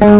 ዛሬ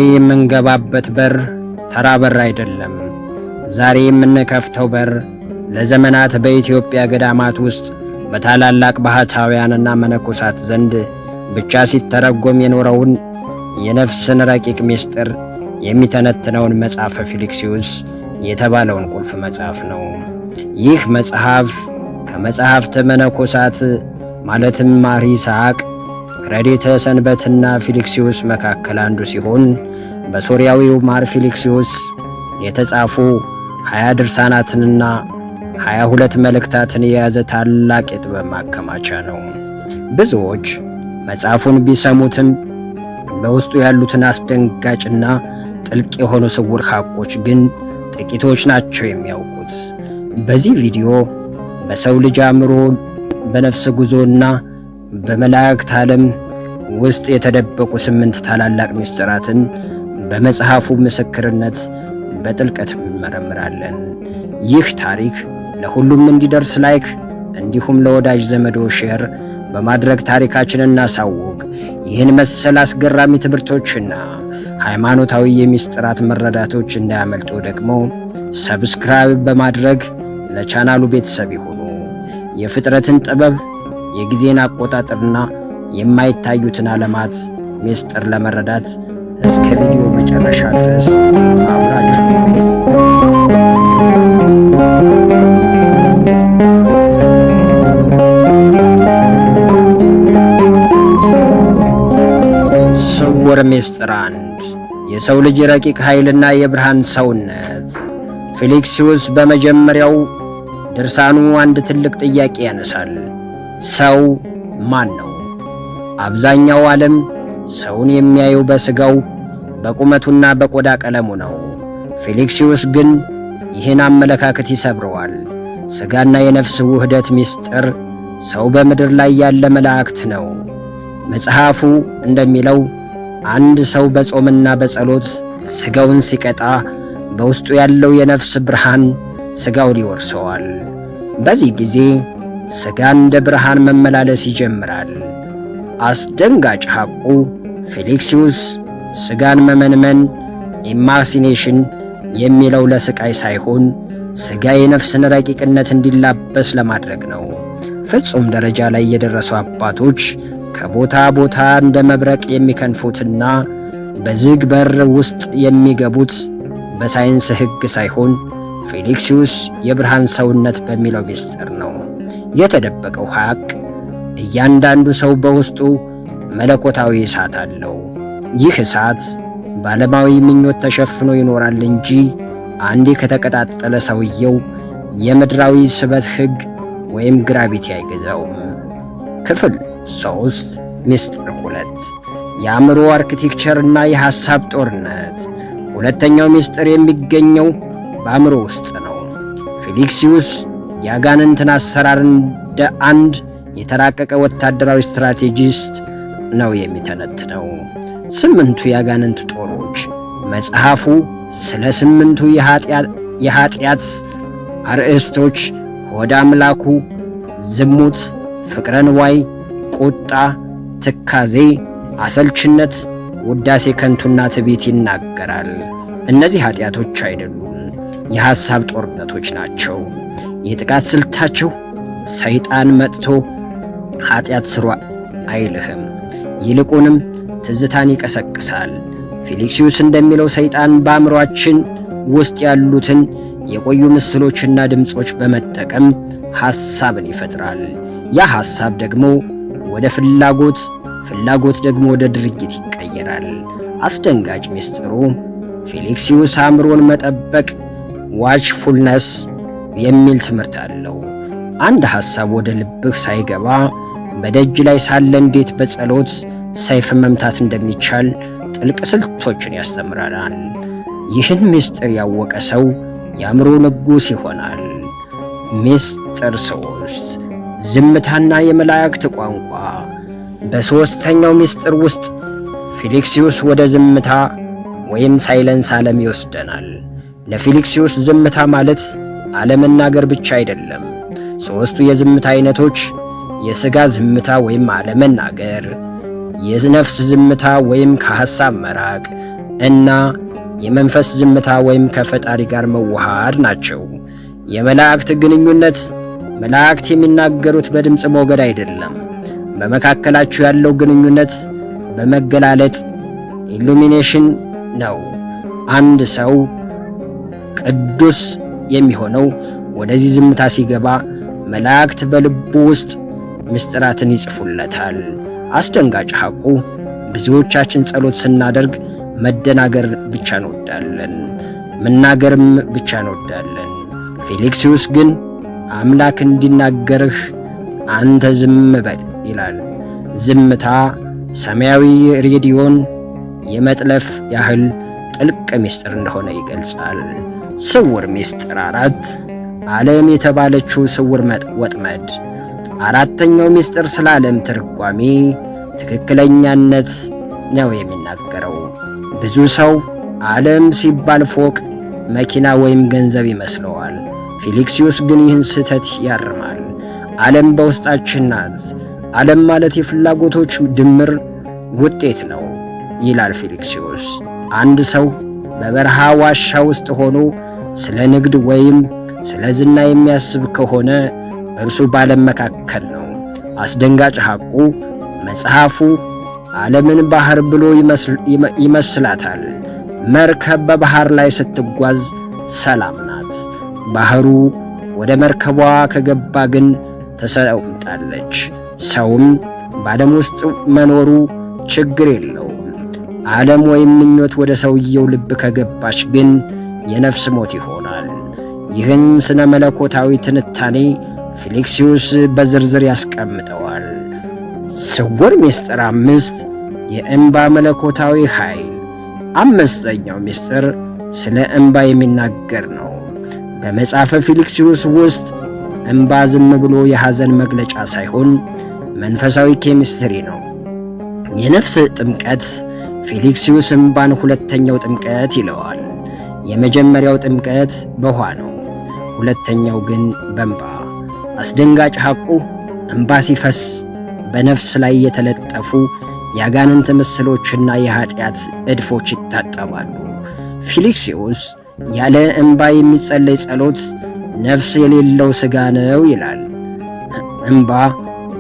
የምንገባበት በር ተራ በር አይደለም። ዛሬ የምንከፍተው በር ለዘመናት በኢትዮጵያ ገዳማት ውስጥ በታላላቅ ባህታውያንና መነኮሳት ዘንድ ብቻ ሲተረጎም የኖረውን የነፍስን ረቂቅ ምስጢር የሚተነትነውን መጽሐፈ ፊልክስዩስ የተባለውን ቁልፍ መጽሐፍ ነው። ይህ መጽሐፍ ከመጽሐፍተ መነኮሳት ማለትም ማር ይስሐቅ፣ ረድኤተ ሰንበትና ፊልክስዩስ መካከል አንዱ ሲሆን በሶርያዊው ማር ፊልክስዩስ የተጻፉ 20 ድርሳናትንና 22 መልእክታትን የያዘ ታላቅ የጥበብ ማከማቻ ነው። ብዙዎች መጽሐፉን ቢሰሙትም በውስጡ ያሉትን አስደንጋጭና ጥልቅ የሆኑ ስውር ሐቆች ግን ጥቂቶች ናቸው የሚያውቁት። በዚህ ቪዲዮ በሰው ልጅ አእምሮ በነፍስ ጉዞና በመላእክት ዓለም ውስጥ የተደበቁ 8 ታላላቅ ምስጢራትን በመጽሐፉ ምስክርነት በጥልቀት እንመረምራለን። ይህ ታሪክ ለሁሉም እንዲደርስ ላይክ እንዲሁም ለወዳጅ ዘመዶ ሼር በማድረግ ታሪካችንን እናሳውቅ። ይህን መሰል አስገራሚ ትምህርቶችና ሃይማኖታዊ የምስጢራት መረዳቶች እንዳያመልጡ ደግሞ ሰብስክራይብ በማድረግ ለቻናሉ ቤተሰብ ይሁኑ። የፍጥረትን ጥበብ፣ የጊዜን አቆጣጠርና የማይታዩትን ዓለማት ምስጢር ለመረዳት እስከ ቪዲዮ መጨረሻ ድረስ አብራችሁ ስውር ምስጢር 1 የሰው ልጅ ረቂቅ ኃይልና የብርሃን ሰውነት። ፊልክስዩስ በመጀመሪያው ድርሳኑ አንድ ትልቅ ጥያቄ ያነሳል። ሰው ማን ነው? አብዛኛው ዓለም ሰውን የሚያየው በስጋው በቁመቱና በቆዳ ቀለሙ ነው። ፊልክስዩስ ግን ይህን አመለካከት ይሰብረዋል። ስጋና የነፍስ ውህደት ምስጢር ሰው በምድር ላይ ያለ መላእክት ነው። መጽሐፉ እንደሚለው አንድ ሰው በጾምና በጸሎት ስጋውን ሲቀጣ በውስጡ ያለው የነፍስ ብርሃን ስጋውን ይወርሰዋል። በዚህ ጊዜ ስጋ እንደ ብርሃን መመላለስ ይጀምራል። አስደንጋጭ ሐቁ ፊልክስዩስ ስጋን መመንመን ኢማሲኔሽን የሚለው ለስቃይ ሳይሆን ስጋ የነፍስን ረቂቅነት እንዲላበስ ለማድረግ ነው። ፍጹም ደረጃ ላይ የደረሱ አባቶች ከቦታ ቦታ እንደ መብረቅ የሚከንፉትና በዝግ በር ውስጥ የሚገቡት በሳይንስ ሕግ ሳይሆን ፊልክስዩስ የብርሃን ሰውነት በሚለው ምስጢር ነው። የተደበቀው ሐቅ እያንዳንዱ ሰው በውስጡ መለኮታዊ እሳት አለው። ይህ እሳት በዓለማዊ ምኞት ተሸፍኖ ይኖራል እንጂ አንዴ ከተቀጣጠለ ሰውየው የምድራዊ ስበት ሕግ ወይም ግራቪቲ አይገዛውም። ክፍል 3 ምስጢር 2 የአእምሮ አርኪቴክቸርና የሐሳብ ጦርነት። ሁለተኛው ምስጢር የሚገኘው በአእምሮ ውስጥ ነው። ፊልክስዩስ የአጋንንትን አሰራር እንደ አንድ የተራቀቀ ወታደራዊ ስትራቴጂስት ነው የሚተነትነው። 8ቱ የአጋንንት ጦሮች። መጽሐፉ ስለ 8ቱ የኃጢአት አርእስቶች ሆደ አምላኩ፣ ዝሙት፣ ፍቅረ ንዋይ፣ ቁጣ፣ ትካዜ፣ አሰልችነት፣ ውዳሴ ከንቱና ትዕቢት ይናገራል። እነዚህ ኃጢአቶች አይደሉም፣ የሐሳብ ጦርነቶች ናቸው። የጥቃት ስልታቸው ሰይጣን መጥቶ ኃጢአት ስሩ አይልህም፣ ይልቁንም ትዝታን ይቀሰቅሳል። ፊልክስዩስ እንደሚለው ሰይጣን በአእምሮአችን ውስጥ ያሉትን የቆዩ ምስሎችና ድምጾች በመጠቀም ሐሳብን ይፈጥራል። ያ ሐሳብ ደግሞ ወደ ፍላጎት ደግሞ ወደ ድርጊት ይቀየራል። አስደንጋጭ ምስጢሩ ፊልክስዩስ አእምሮን መጠበቅ ዋችፉልነስ የሚል ትምህርት አለው። አንድ ሐሳብ ወደ ልብህ ሳይገባ በደጅ ላይ ሳለ እንዴት በጸሎት ሰይፍ መምታት እንደሚቻል ጥልቅ ስልቶችን ያስተምራል። ይህን ምስጢር ያወቀ ሰው የአእምሮ ንጉሥ ይሆናል። ምስጢር 3 ዝምታና የመላእክት ቋንቋ። በሦስተኛው ምስጢር ውስጥ ፊልክስዩስ ወደ ዝምታ ወይም ሳይለንስ ዓለም ይወስደናል። ለፊልክስዩስ ዝምታ ማለት አለመናገር ብቻ አይደለም። ሦስቱ የዝምታ አይነቶች የሥጋ ዝምታ ወይም አለመናገር፣ የነፍስ ዝምታ ወይም ከሐሳብ መራቅ እና የመንፈስ ዝምታ ወይም ከፈጣሪ ጋር መዋሃድ ናቸው። የመላእክት ግንኙነት መላእክት የሚናገሩት በድምፅ ሞገድ አይደለም። በመካከላቸው ያለው ግንኙነት በመገላለጥ ኢሉሚኔሽን ነው። አንድ ሰው ቅዱስ የሚሆነው ወደዚህ ዝምታ ሲገባ መላእክት በልቡ ውስጥ ምስጢራትን ይጽፉለታል። አስደንጋጭ ሐቁ ብዙዎቻችን ጸሎት ስናደርግ መደናገር ብቻ እንወዳለን፣ መናገርም ብቻ እንወዳለን። ፊልክስዩስ ግን አምላክ እንዲናገርህ አንተ ዝም በል ይላል። ዝምታ ሰማያዊ ሬዲዮን የመጥለፍ ያህል ጥልቅ ምስጢር እንደሆነ ይገልጻል። ስውር ምስጢር 4 ዓለም የተባለችው ስውር ወጥመድ። አራተኛው ምስጢር ስለ ዓለም ትርጓሜ ትክክለኛነት ነው የሚናገረው። ብዙ ሰው ዓለም ሲባል ፎቅ፣ መኪና ወይም ገንዘብ ይመስለዋል። ፊልክስዩስ ግን ይህን ስህተት ያርማል። ዓለም በውስጣችን ናት። ዓለም ማለት የፍላጎቶች ድምር ውጤት ነው ይላል ፊልክስዩስ። አንድ ሰው በበረሃ ዋሻ ውስጥ ሆኖ ስለ ንግድ ወይም ስለ ዝና የሚያስብ ከሆነ እርሱ በዓለም መካከል ነው። አስደንጋጭ ሐቁ መጽሐፉ ዓለምን ባህር ብሎ ይመስላታል። መርከብ በባህር ላይ ስትጓዝ ሰላም ናት። ባህሩ ወደ መርከቧ ከገባ ግን ተሰውጣለች። ሰውም በዓለም ውስጥ መኖሩ ችግር የለውም። ዓለም ወይም ምኞት ወደ ሰውየው ልብ ከገባች ግን የነፍስ ሞት ይሆናል። ይህን ስነ መለኮታዊ ትንታኔ ፊልክስዩስ በዝርዝር ያስቀምጠዋል። ስውር ምስጢር 5 የእንባ መለኮታዊ ኃይል። አምስተኛው ምስጢር ስለ እንባ የሚናገር ነው። በመጽሐፈ ፊልክስዩስ ውስጥ እንባ ዝም ብሎ የሐዘን መግለጫ ሳይሆን መንፈሳዊ ኬሚስትሪ ነው። የነፍስ ጥምቀት ፊልክስዩስ እንባን ሁለተኛው ጥምቀት ይለዋል። የመጀመሪያው ጥምቀት በውኃ ነው፣ ሁለተኛው ግን በእንባ። አስደንጋጭ ሐቁ እንባ ሲፈስ በነፍስ ላይ የተለጠፉ የአጋንንት ምስሎችና የኃጢአት እድፎች ይታጠባሉ። ፊልክስዩስ ያለ እንባ የሚጸለይ ጸሎት ነፍስ የሌለው ሥጋ ነው ይላል። እንባ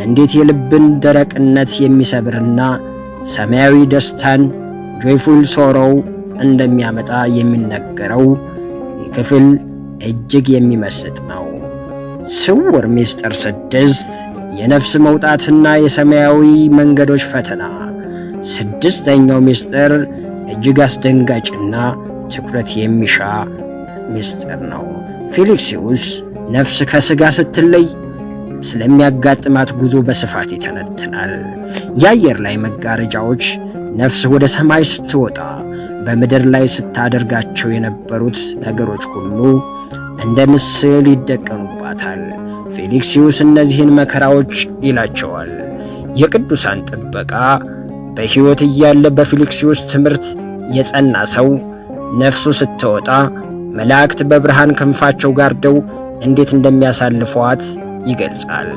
እንዴት የልብን ደረቅነት የሚሰብርና ሰማያዊ ደስታን ጆይፉል ሶሮው እንደሚያመጣ የሚነገረው ክፍል እጅግ የሚመስጥ ነው። ስውር ምስጢር 6 የነፍስ መውጣትና የሰማያዊ መንገዶች ፈተና። ስድስተኛው ምስጢር እጅግ አስደንጋጭና ትኩረት የሚሻ ምስጢር ነው። ፊልክስዩስ ነፍስ ከሥጋ ስትለይ ስለሚያጋጥማት ጉዞ በስፋት ይተነትናል። የአየር ላይ መጋረጃዎች ነፍስ ወደ ሰማይ ስትወጣ በምድር ላይ ስታደርጋቸው የነበሩት ነገሮች ሁሉ እንደ ምስል ይደቀኑባታል። ፊልክስዩስ እነዚህን መከራዎች ይላቸዋል የቅዱሳን ጥበቃ። በሕይወት እያለ በፊልክስዩስ ትምህርት የጸና ሰው ነፍሱ ስትወጣ መላእክት በብርሃን ክንፋቸው ጋርደው እንዴት እንደሚያሳልፏት ይገልጻል።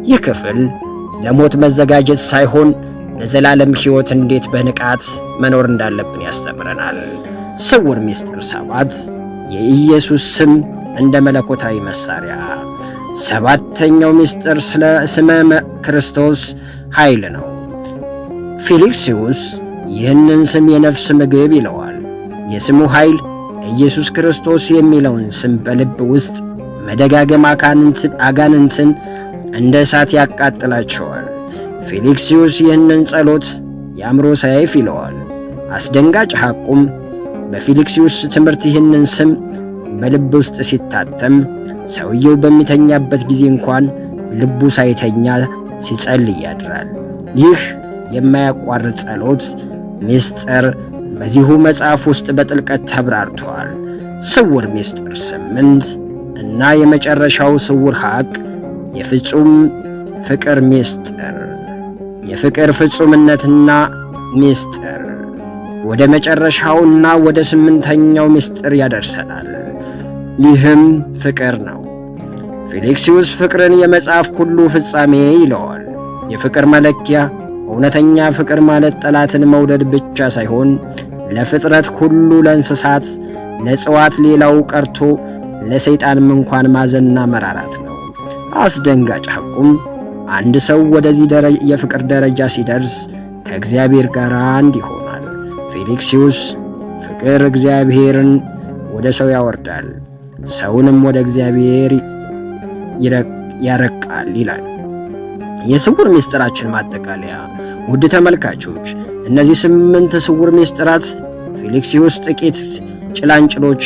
ይህ ክፍል ለሞት መዘጋጀት ሳይሆን ለዘላለም ሕይወት እንዴት በንቃት መኖር እንዳለብን ያስተምረናል። ስውር ምስጢር 7 የኢየሱስ ስም እንደ መለኮታዊ መሳሪያ። ሰባተኛው ምስጢር ስለ ስመ ክርስቶስ ኃይል ነው። ፊልክስዩስ ይህንን ስም የነፍስ ምግብ ይለዋል። የስሙ ኃይል ኢየሱስ ክርስቶስ የሚለውን ስም በልብ ውስጥ መደጋገም አጋንንትን እንደ እሳት ያቃጥላቸዋል። ፊልክስዩስ ይህንን ጸሎት የአእምሮ ሰይፍ ይለዋል። አስደንጋጭ ሐቁም በፊልክስዩስ ትምህርት ይህንን ስም በልብ ውስጥ ሲታተም ሰውየው በሚተኛበት ጊዜ እንኳን ልቡ ሳይተኛ ሲጸልይ ያድራል። ይህ የማያቋርጥ ጸሎት ምስጢር በዚሁ መጽሐፍ ውስጥ በጥልቀት ተብራርቷል። ስውር ምስጢር 8 እና የመጨረሻው ስውር ሐቅ የፍጹም ፍቅር ምስጢር፣ የፍቅር ፍጹምነትና ምስጢር ወደ መጨረሻውና ወደ 8ኛው ምስጢር ያደርሰናል። ይህም ፍቅር ነው። ፊልክስዩስ ፍቅርን የመጽሐፍ ሁሉ ፍጻሜ ይለዋል። የፍቅር መለኪያ እውነተኛ ፍቅር ማለት ጠላትን መውደድ ብቻ ሳይሆን ለፍጥረት ሁሉ፣ ለእንስሳት፣ ለእጽዋት፣ ሌላው ቀርቶ ለሰይጣንም እንኳን ማዘንና መራራት ነው። አስደንጋጭ ሐቁም አንድ ሰው ወደዚህ የፍቅር ደረጃ ሲደርስ ከእግዚአብሔር ጋር አንድ ይሆናል። ፊልክስዩስ ፍቅር እግዚአብሔርን ወደ ሰው ያወርዳል፣ ሰውንም ወደ እግዚአብሔር ያረቃል ይላል። የስውር ምስጢራችን ማጠቃለያ። ውድ ተመልካቾች፣ እነዚህ 8 ስውር ምስጢራት ፊልክስዩስ ጥቂት ጭላንጭሎች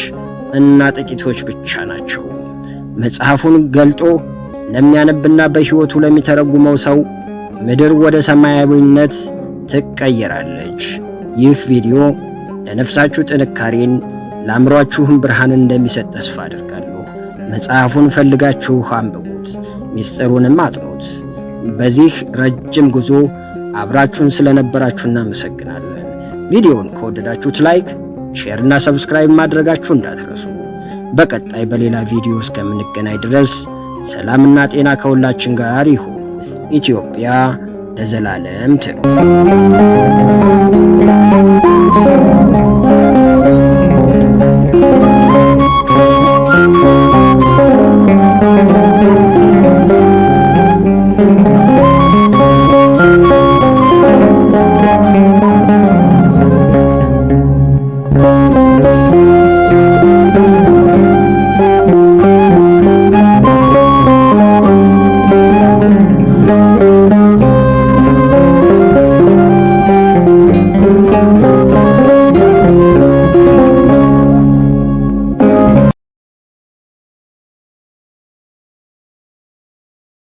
እና ጥቂቶች ብቻ ናቸው። መጽሐፉን ገልጦ ለሚያነብና በሕይወቱ ለሚተረጉመው ሰው ምድር ወደ ሰማያዊነት ትቀየራለች። ይህ ቪዲዮ ለነፍሳችሁ ጥንካሬን ለአእምሯችሁም ብርሃንን እንደሚሰጥ ተስፋ አድርጋለሁ። መጽሐፉን ፈልጋችሁ አንብቡት፣ ምስጢሩንም አጥኑት። በዚህ ረጅም ጉዞ አብራችሁን ስለነበራችሁ እናመሰግናለን። ቪዲዮውን ከወደዳችሁት ላይክ፣ ሼር እና ሰብስክራይብ ማድረጋችሁ እንዳትረሱ። በቀጣይ በሌላ ቪዲዮ እስከምንገናኝ ድረስ ሰላምና ጤና ከሁላችን ጋር ይሁን። ኢትዮጵያ ለዘላለም ትኑር።